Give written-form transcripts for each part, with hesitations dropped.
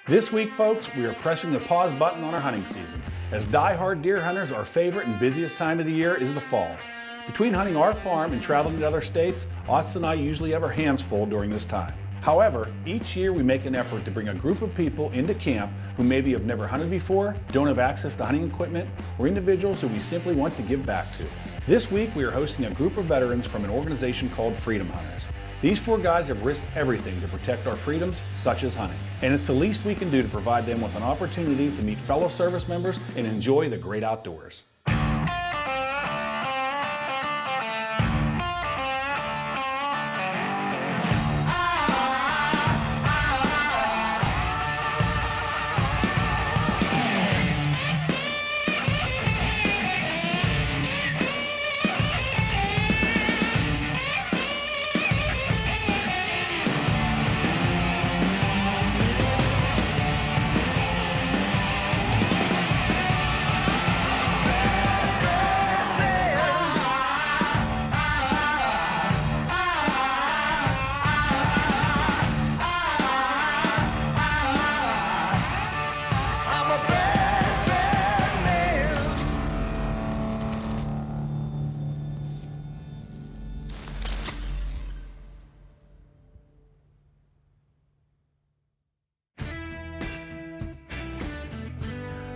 This week, folks, we are pressing the pause button on our hunting season. As die-hard deer hunters, our favorite and busiest time of the year is the fall. Between hunting our farm and traveling to other states, Austin and I usually have our hands full during this time. However, each year we make an effort to bring a group of people into camp who maybe have never hunted before, don't have access to hunting equipment, or individuals who we simply want to give back to. This week we are hosting a group of veterans from an organization called Freedom Hunters. These four guys have risked everything to protect our freedoms, such as hunting. And it's the least we can do to provide them with an opportunity to meet fellow service members and enjoy the great outdoors.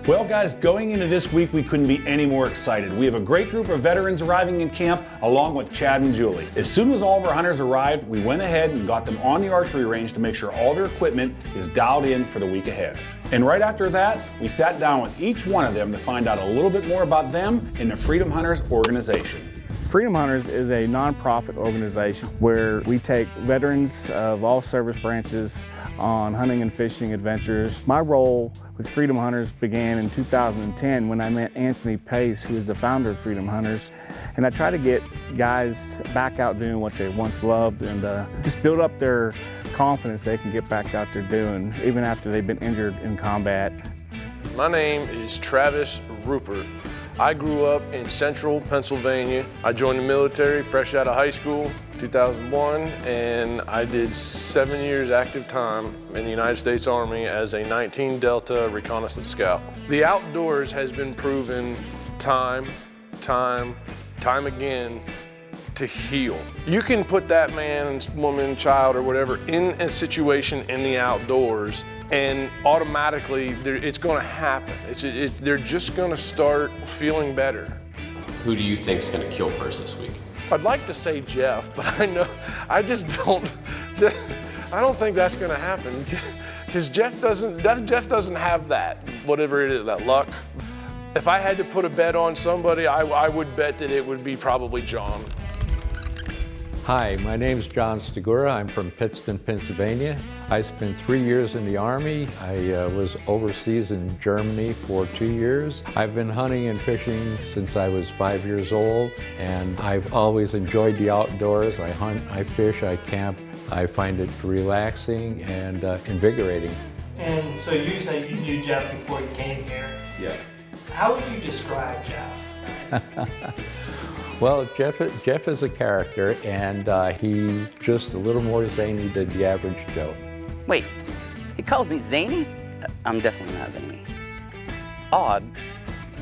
Well, guys, going into this week, we couldn't be any more excited. We have a great group of veterans arriving in camp, along with Chad and Julie. As soon as all of our hunters arrived, we went ahead and got them on the archery range to make sure all their equipment is dialed in for the week ahead. And right after that, we sat down with each one of them to find out a little bit more about them and the Freedom Hunters organization. Freedom Hunters is a nonprofit organization where we take veterans of all service branches on hunting and fishing adventures. My role with Freedom Hunters began in 2010 when I met Anthony Pace, who is the founder of Freedom Hunters. And I try to get guys back out doing what they once loved and just build up their confidence they can get back out there doing, even after they've been injured in combat. My name is Travis Rupert. I grew up in central Pennsylvania. I joined the military fresh out of high school, 2001, and I did 7 years active time in the United States Army as a 19 Delta reconnaissance scout. The outdoors has been proven time again to heal. You can put that man, woman, child, or whatever in a situation in the outdoors and automatically it's going to happen. They're just going to start feeling better. Who do you think is going to kill first this week? I'd like to say Jeff, but I don't think that's going to happen because Jeff doesn't have that, whatever it is, that luck. If I had to put a bet on somebody, I would bet that it would be probably John. Hi, my name is John Stigura. I'm from Pittston, Pennsylvania. I spent 3 years in the Army. I was overseas in Germany for 2 years. I've been hunting and fishing since I was 5 years old, and I've always enjoyed the outdoors. I hunt, I fish, I camp. I find it relaxing and invigorating. And so you say you knew Jeff before you came here. Yeah. How would you describe Jeff? Well, Jeff is a character, and he's just a little more zany than the average Joe. Wait, he calls me zany? I'm definitely not zany. Odd,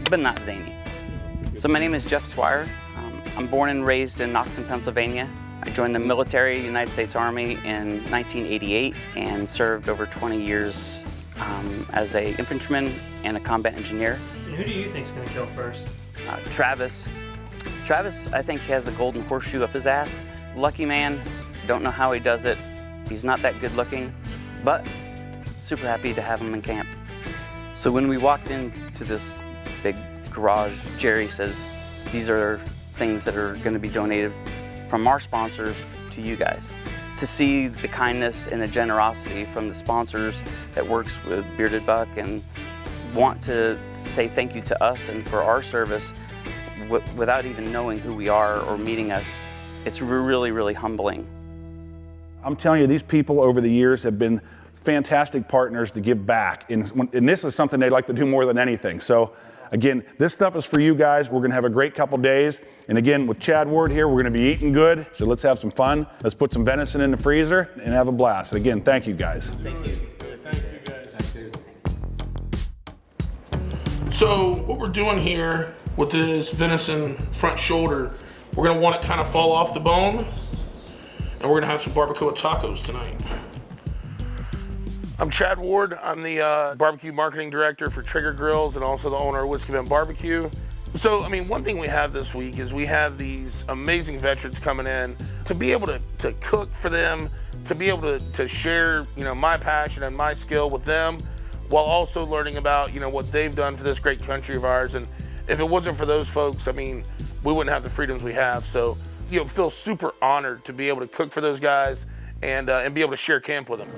but not zany. So my name is Jeff Swire. I'm born and raised in Knoxon, Pennsylvania. I joined the military, United States Army in 1988 and served over 20 years as an infantryman and a combat engineer. And who do you think is going to kill first? Travis, I think he has a golden horseshoe up his ass. Lucky man, don't know how he does it. He's not that good looking, but super happy to have him in camp. So when we walked into this big garage, Jerry says, these are things that are gonna be donated from our sponsors to you guys. To see the kindness and the generosity from the sponsors that works with Bearded Buck and want to say thank you to us and for our service without even knowing who we are or meeting us, it's really, really humbling. I'm telling you, these people over the years have been fantastic partners to give back. And this is something they'd like to do more than anything. So again, this stuff is for you guys. We're gonna have a great couple days. And again, with Chad Ward here, we're gonna be eating good. So let's have some fun. Let's put some venison in the freezer and have a blast. Again, thank you guys. Thank you. Thank you guys. Thank you. So what we're doing here with this venison front shoulder, we're gonna want it kind of fall off the bone, and we're gonna have some barbacoa tacos tonight. I'm Chad Ward. I'm the barbecue marketing director for Traeger Grills and also the owner of Whiskey Bent Barbecue. So, I mean, one thing we have this week is we have these amazing veterans coming in to be able to cook for them, to be able to share, you know, my passion and my skill with them, while also learning about, you know, what they've done for this great country of ours. And if it wasn't for those folks, I mean, we wouldn't have the freedoms we have. So, you know, feel super honored to be able to cook for those guys and be able to share camp with them.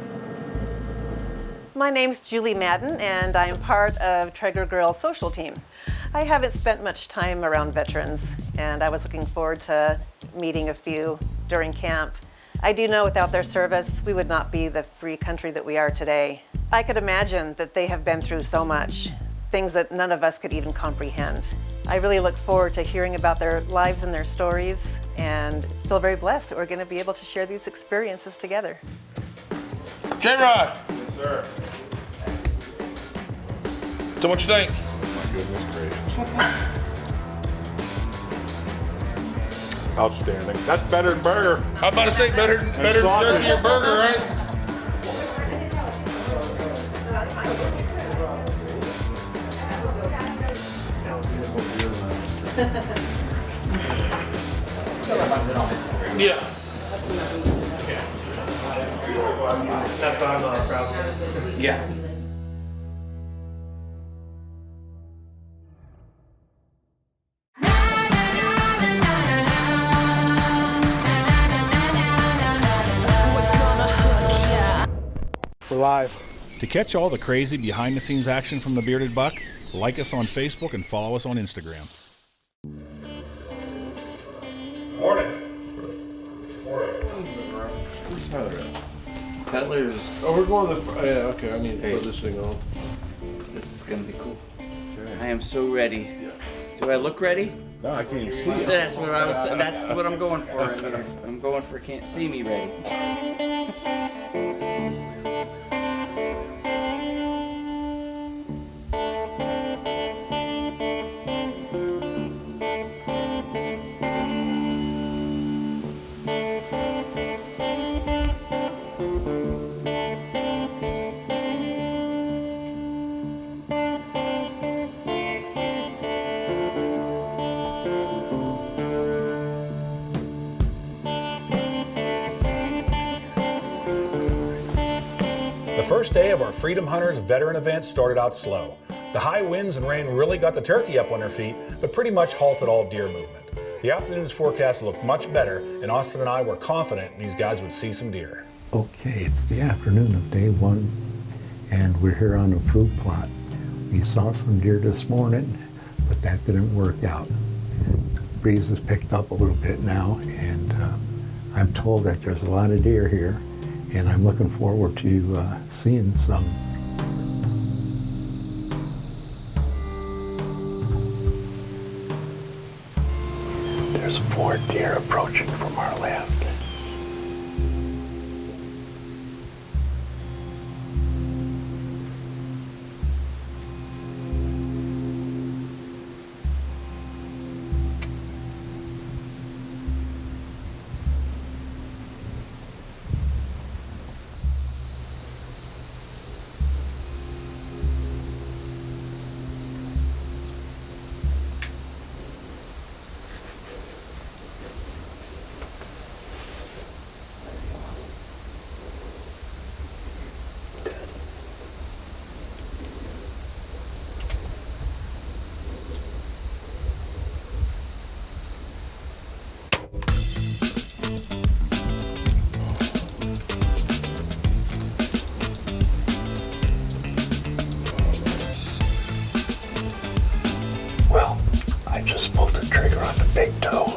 My name's Julie Madden, and I'm part of Traeger Grill social team. I haven't spent much time around veterans, and I was looking forward to meeting a few during camp. I do know without their service, we would not be the free country that we are today. I could imagine that they have been through so much, things that none of us could even comprehend. I really look forward to hearing about their lives and their stories, and feel very blessed that we're going to be able to share these experiences together. J-Rod. Yes, sir. So what you think? Goodness gracious. Outstanding. That's better than burger. I was about to say better than jerky or burger, right? Yeah. That's what I'm not proud of. Yeah. We're live. To catch all the crazy behind-the-scenes action from the Bearded Buck, like us on Facebook and follow us on Instagram. Morning. Peddlers. Oh, we're going to the. Yeah, okay. I need to put this thing on. This is gonna be cool. I am so ready. Do I look ready? No, I can't even see it. That's what I was. That's what I'm going for right here. I'm going for can't see me ready. The first day of our Freedom Hunters veteran event started out slow. The high winds and rain really got the turkey up on their feet, but pretty much halted all deer movement. The afternoon's forecast looked much better, and Austin and I were confident these guys would see some deer. Okay, it's the afternoon of day one, and we're here on a food plot. We saw some deer this morning, but that didn't work out. The breeze has picked up a little bit now, and I'm told that there's a lot of deer here, and I'm looking forward to seeing some. There's 4 deer approaching from our left. Well, I just pulled the trigger on the big toe.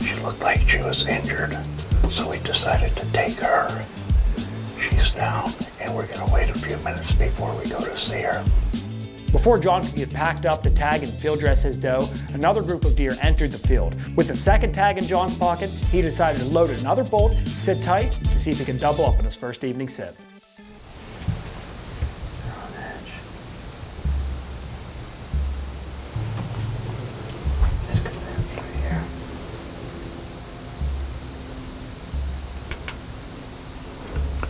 She looked like she was injured, so we decided to take her. She's down, and we're gonna wait a few minutes before we go to see her. Before John could get packed up to tag and field dress his doe, another group of deer entered the field. With the second tag in John's pocket, he decided to load another bolt, sit tight, to see if he can double up on his first evening sit.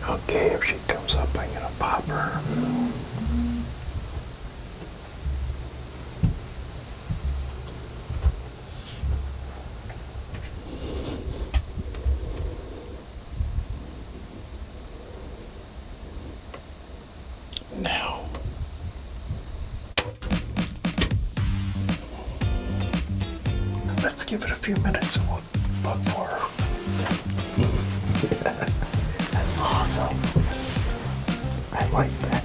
Okay, if she comes up, I'm gonna pop her. Now. Let's give it a few minutes and we'll look for her. That's awesome. I like that.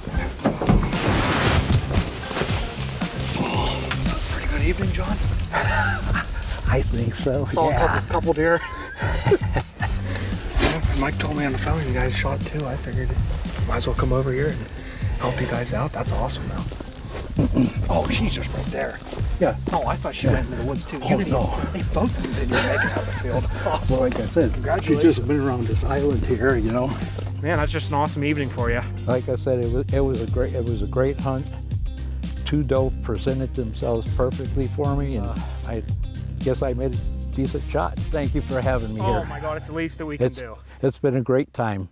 Sounds pretty good evening, John. I think so. Saw yeah. a couple deer. Mike told me on the phone you guys shot too. I figured might as well come over here and help you guys out. That's awesome, though. Oh, she's just right there. Yeah. Oh, I thought she went into the woods too. Oh, no. They both of them didn't make it out of the field. Awesome. Well, like I said, she's Congratulations. just been around this island here, you know. Man, that's just an awesome evening for you. Like I said, it was a great hunt. Two doe presented themselves perfectly for me, and I guess I made a decent shot. Thank you for having me here. Oh my God, it's the least that we can do. It's been a great time.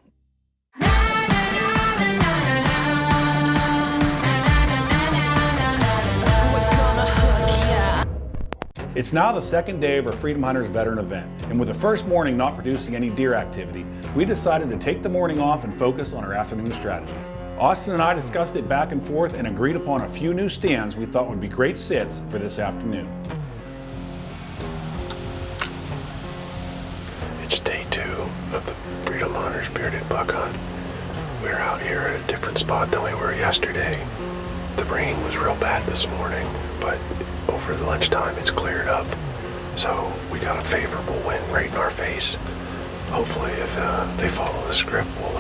It's now the second day of our Freedom Hunters veteran event, and with the first morning not producing any deer activity, we decided to take the morning off and focus on our afternoon strategy. Austin and I discussed it back and forth and agreed upon a few new stands we thought would be great sits for this afternoon. It's day 2 of the Freedom Hunters bearded buck hunt. We're out here at a different spot than we were yesterday. The rain was real bad this morning, but over the lunchtime it's cleared up. So we got a favorable wind right in our face. Hopefully if they follow the script, we'll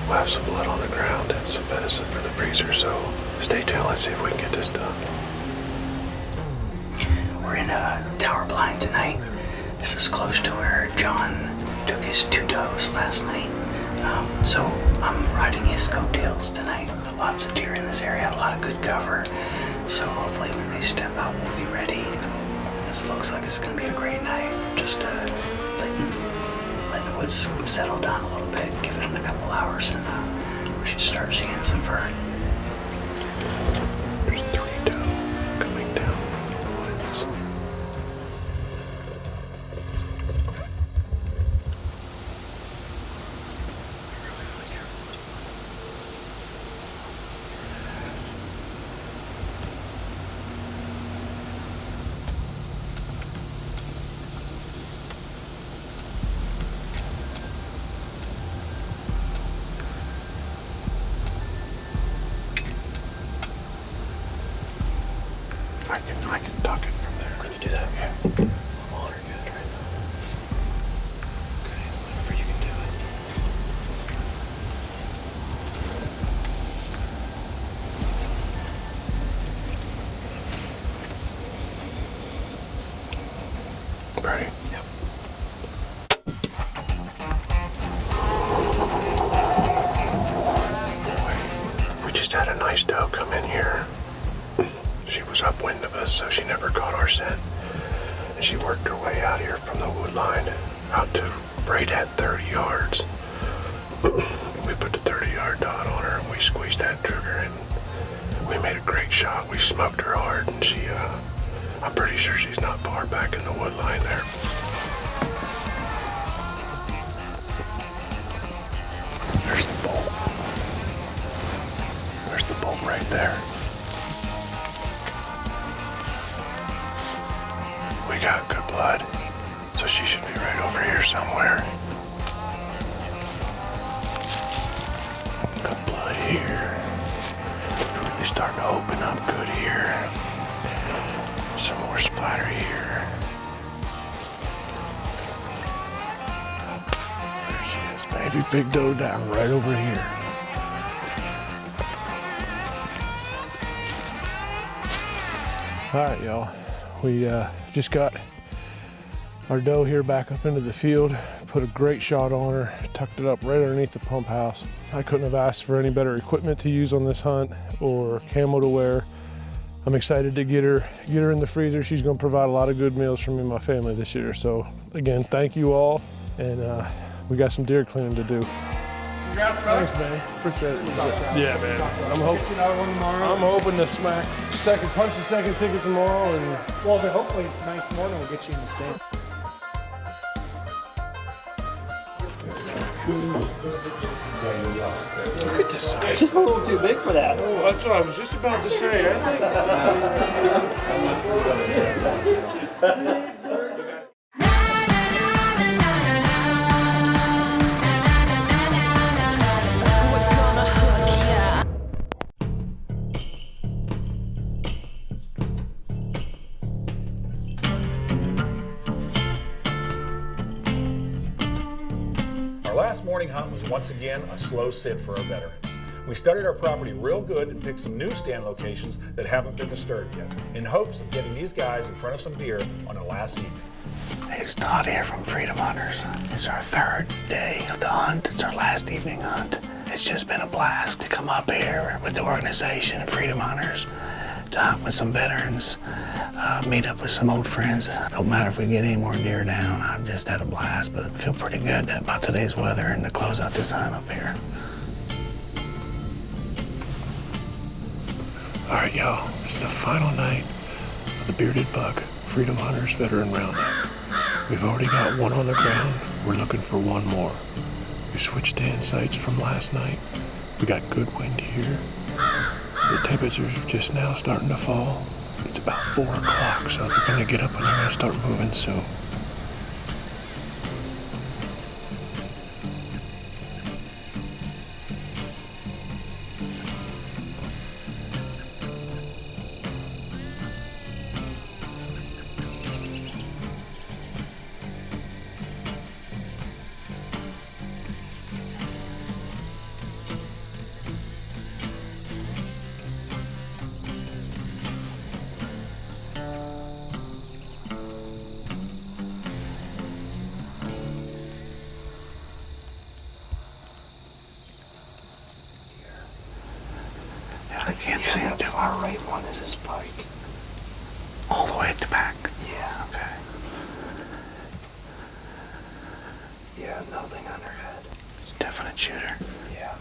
have some blood on the ground and some venison for the freezer. So stay tuned, let's see if we can get this done. We're in a tower blind tonight. This is close to where John took his 2 does last night. So I'm riding his coattails tonight. Lots of deer in this area, a lot of good cover. So hopefully when they step out, we'll be ready. This looks like it's gonna be a great night. Just letting the woods settle down a little bit, give it a couple hours, and we should start seeing some fur. There's 3 doe coming down from the woods. I can tuck it from there. Can you do that? Yeah. I'm on her good right now. Okay, whenever you can do it. Ready? Yep. Boy, we just had a nice doe come in here. She was upwind of us, so she never caught our scent. And she worked her way out here from the wood line out to right at 30 yards. We put the 30-yard dot on her and we squeezed that trigger and we made a great shot. We smoked her hard and she, I'm pretty sure she's not far back in the wood line there. There's the bolt. There's the bolt right there. We got good blood, so she should be right over here somewhere. Good blood here. Really starting to open up good here. Some more splatter here. There she is, baby. Big doe down right over here. All right, y'all. We just got our doe here back up into the field, put a great shot on her, tucked it up right underneath the pump house. I couldn't have asked for any better equipment to use on this hunt or camo to wear. I'm excited to get her in the freezer. She's gonna provide a lot of good meals for me and my family this year. So again, thank you all, and we got some deer cleaning to do. Congrats, brother. Thanks, man. Appreciate it. Yeah, man. I'm hoping to punch the second ticket tomorrow, and Well, then hopefully nice morning will get you in the state. Look at this size. It's a little too big for that. Oh, that's what I was just about to say. Our last morning hunt was once again a slow sit for our veterans. We studied our property real good and picked some new stand locations that haven't been disturbed yet, in hopes of getting these guys in front of some deer on the last evening. It's Todd here from Freedom Hunters. It's our third day of the hunt. It's our last evening hunt. It's just been a blast to come up here with the organization, Freedom Hunters, to hunt with some veterans, meet up with some old friends. Don't matter if we get any more deer down. I've just had a blast, but I feel pretty good about today's weather and to close out this hunt up here. All right, y'all, it's the final night of the Bearded Buck Freedom Hunters Veteran Roundup. We've already got one on the ground. We're looking for one more. We switched stand sites from last night. We got good wind here. The temperatures are just now starting to fall. It's about 4 o'clock, so they're gonna get up and they're gonna start moving soon. I can't see him. The far right one is a spike. All the way at the back. Yeah. Okay. Yeah, nothing on her head. Definite shooter. Yeah.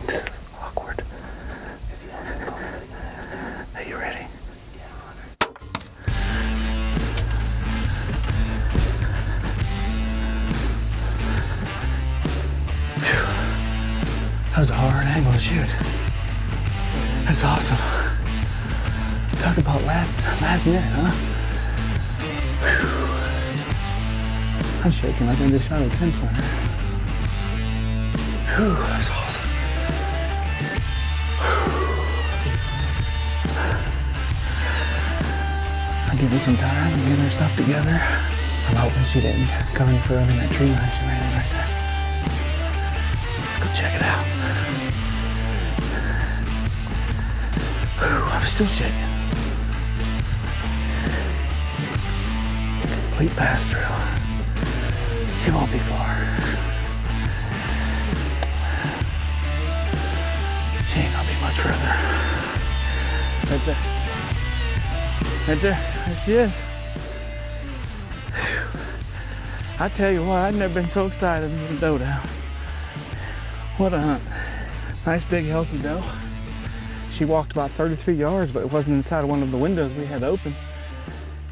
This is awkward. Are you ready? That was a hard angle to shoot. That's awesome. Talk about last minute, huh? Whew. I'm shaking like I just shot a 10-pointer. Whew, that's awesome. I'll give her some time to get her stuff together. I'm hoping she didn't go any further than that tree line she ran in right there. Let's go check it out. Whew, I'm still shaking. Complete pass through. She won't be far. She ain't gonna be much further. Right there. Right there. There she is. Whew. I tell you what, I've never been so excited to get a doe down. What a hunt. Nice big healthy doe. She walked about 33 yards, but it wasn't inside of one of the windows we had open.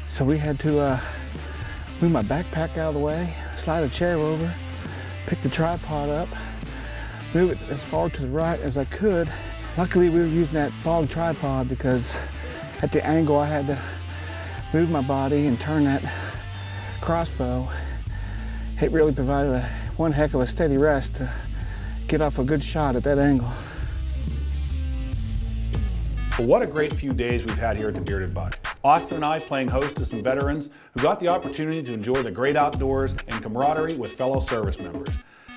So we had to move my backpack out of the way, slide a chair over, pick the tripod up, move it as far to the right as I could. Luckily we were using that bog tripod because at the angle I had to move my body and turn that crossbow. It really provided one heck of a steady rest to get off a good shot at that angle. Well, what a great few days we've had here at the Bearded Buck. Austin and I playing host to some veterans who got the opportunity to enjoy the great outdoors and camaraderie with fellow service members.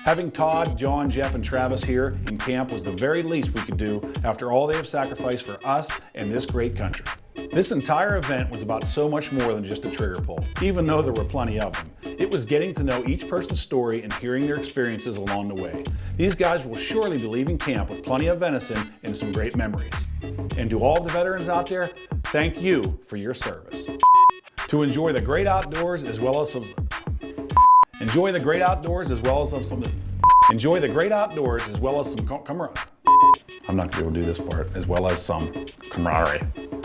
Having Todd, John, Jeff, and Travis here in camp was the very least we could do after all they have sacrificed for us and this great country. This entire event was about so much more than just a trigger pull, even though there were plenty of them. It was getting to know each person's story and hearing their experiences along the way. These guys will surely be leaving camp with plenty of venison and some great memories. And to all the veterans out there, thank you for your service. To enjoy the great outdoors as well as some I'm not gonna be able to do this part, as well as some camaraderie.